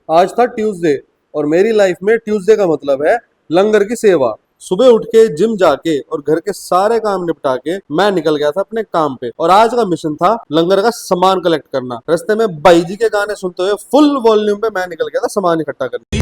आज था ट्यूसडे और मेरी लाइफ में ट्यूसडे का मतलब है लंगर की सेवा। सुबह उठ के जिम जाके और घर के सारे काम निपटा के मैं निकल गया था अपने काम पे और आज का मिशन था लंगर का सामान कलेक्ट करना। रास्ते में बाई जी के गाने सुनते हुए फुल वॉल्यूम पे मैं निकल गया था सामान इकट्ठा करने।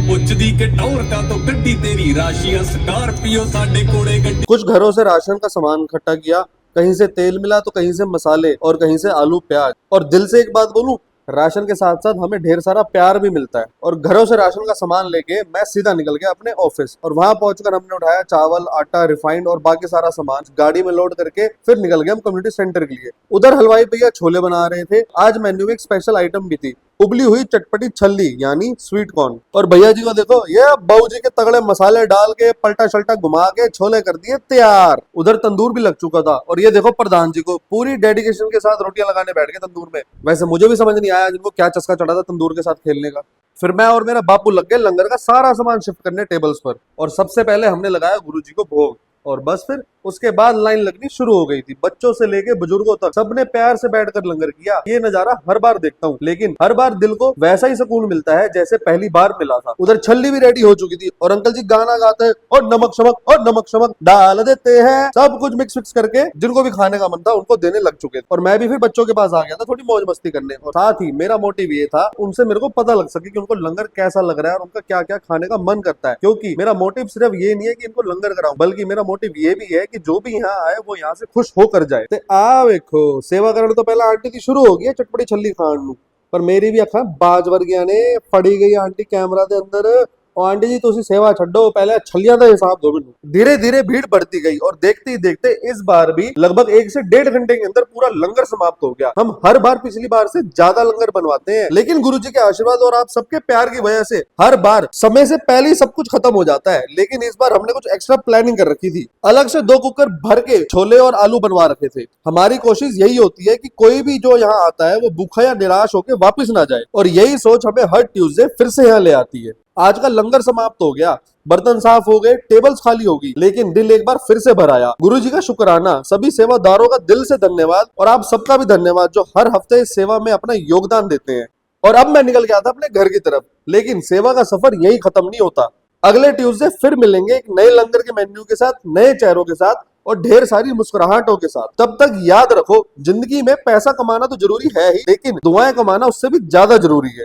कुछ घरों से राशन का सामान इकट्ठा किया, कहीं से तेल मिला तो कहीं से मसाले और कहीं से आलू प्याज। और दिल से एक बात बोलूं, राशन के साथ साथ हमें ढेर सारा प्यार भी मिलता है। और घरों से राशन का सामान लेके मैं सीधा निकल गया अपने ऑफिस और वहां पहुंचकर हमने उठाया चावल, आटा, रिफाइंड और बाकी सारा सामान गाड़ी में लोड करके फिर निकल गए हम कम्युनिटी सेंटर के लिए। उधर हलवाई भैया छोले बना रहे थे। आज मेन्यू में एक स्पेशल आइटम भी थी, उबली हुई चटपटी छल्ली यानी स्वीट कॉर्न। और भैया जी को देखो, ये बहू जी के तगड़े मसाले डाल के पलटा शल्टा घुमा के छोले कर दिए तैयार। उधर तंदूर भी लग चुका था और ये देखो प्रधान जी को पूरी डेडिकेशन के साथ रोटियां लगाने बैठ गए तंदूर में। वैसे मुझे भी समझ नहीं आया जिनको क्या चस्का चढ़ा था तंदूर के साथ खेलने का। फिर मैं और मेरा बापू लग गए लंगर का सारा सामान शिफ्ट करने टेबल्स पर। और सबसे पहले हमने लगाया गुरु जी को भोग और बस फिर उसके बाद लाइन लगनी शुरू हो गई थी। बच्चों से लेके बुजुर्गों तक सबने प्यार से बैठकर लंगर किया। ये नजारा हर बार देखता हूँ, लेकिन हर बार दिल को वैसा ही सुकून मिलता है जैसे पहली बार मिला था। उधर छल्ली भी रेडी हो चुकी थी और अंकल जी गाना गाते हैं और नमक शमक और नमक शमक डाल देते हैं। सब कुछ मिक्स फिक्स करके जिनको भी खाने का मन था उनको देने लग चुके थे। और मैं भी फिर बच्चों के पास आ गया था थोड़ी मौज मस्ती करने। और साथ ही मेरा मोटिव ये था उनसे मेरे को पता लग सके कि उनको लंगर कैसा लग रहा है और उनका क्या क्या खाने का मन करता है। क्योंकि मेरा मोटिव सिर्फ ये नहीं है कि इनको लंगर कराऊं, बल्कि मेरा मोटिव ये भी है कि जो भी यहाँ आए वो यहाँ से खुश होकर जाए। ते आ देखो सेवा करने तो पहले आंटी की शुरू हो गई है चटपटी छल्ली खाण नू, पर मेरी भी अखा बाज वर्गिया ने फड़ी गई आंटी कैमरा के अंदर। और आंटी जी तुसी सेवा छड्डो, पहले छलियां का हिसाब दो मैनू। धीरे धीरे भीड़ बढ़ती गई और देखते ही देखते इस बार भी लगभग 1 से 1.5 घंटे के अंदर पूरा लंगर समाप्त हो गया। हम हर बार पिछली बार से ज्यादा लंगर बनवाते हैं, लेकिन गुरु जी के आशीर्वाद और आप सबके प्यार की वजह से हर बार समय से पहले ही सब कुछ खत्म हो जाता है। लेकिन इस बार हमने कुछ एक्स्ट्रा प्लानिंग कर रखी थी। अलग से 2 कुकर भर के छोले और आलू बनवा रखे थे। हमारी कोशिश यही होती है कि कोई भी जो यहाँ आता है वो भूखा या निराश होकर वापस ना जाए। और यही सोच हमें हर ट्यूसडे फिर से यहाँ ले आती है। आज का लंगर समाप्त हो गया, बर्तन साफ हो गए, टेबल्स खाली होगी, लेकिन दिल एक बार फिर से भर आया। गुरु जी का शुक्राना, सभी सेवादारों का दिल से धन्यवाद और आप सबका भी धन्यवाद जो हर हफ्ते इस सेवा में अपना योगदान देते हैं। और अब मैं निकल गया था अपने घर की तरफ, लेकिन सेवा का सफर यही खत्म नहीं होता। अगले ट्यूसडे फिर मिलेंगे एक नए लंगर के मेन्यू के साथ, नए चेहरों के साथ और ढेर सारी मुस्कुराहटों के साथ। तब तक याद रखो, जिंदगी में पैसा कमाना तो जरूरी है ही, लेकिन दुआएं कमाना उससे भी ज्यादा जरूरी है।